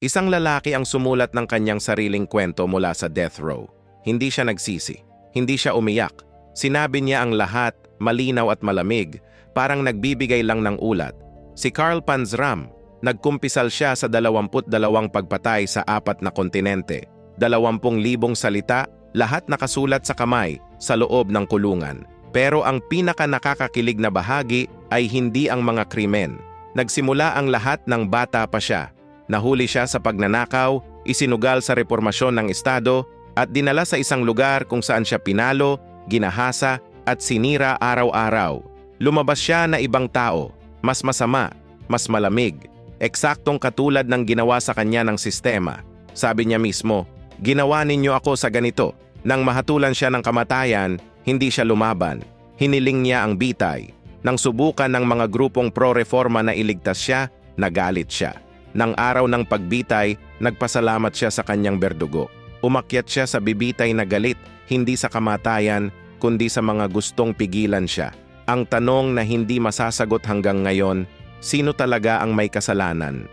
Isang lalaki ang sumulat ng kanyang sariling kwento mula sa death row. Hindi siya nagsisi. Hindi siya umiyak. Sinabi niya ang lahat, malinaw at malamig, parang nagbibigay lang ng ulat. Si Carl Panzram, nagkumpisal siya sa 22 pagpatay sa 4 na kontinente. 20,000 salita, lahat nakasulat sa kamay, sa loob ng kulungan. Pero ang pinaka nakakakilig na bahagi ay hindi ang mga krimen. Nagsimula ang lahat ng bata pa siya. Nahuli siya sa pagnanakaw, isinugal sa repormasyon ng Estado, at dinala sa isang lugar kung saan siya pinalo, ginahasa, at sinira araw-araw. Lumabas siya na ibang tao, mas masama, mas malamig, eksaktong katulad ng ginawa sa kanya ng sistema. Sabi niya mismo, "Ginawa ninyo ako sa ganito." Nang mahatulan siya ng kamatayan, hindi siya lumaban. Hiniling niya ang bitay. Nang subukan ng mga grupong pro-reforma na iligtas siya, nagalit siya. Nang araw ng pagbitay, nagpasalamat siya sa kanyang berdugo. Umakyat siya sa bibitay na galit, hindi sa kamatayan, kundi sa mga gustong pigilan siya. Ang tanong na hindi masasagot hanggang ngayon, sino talaga ang may kasalanan?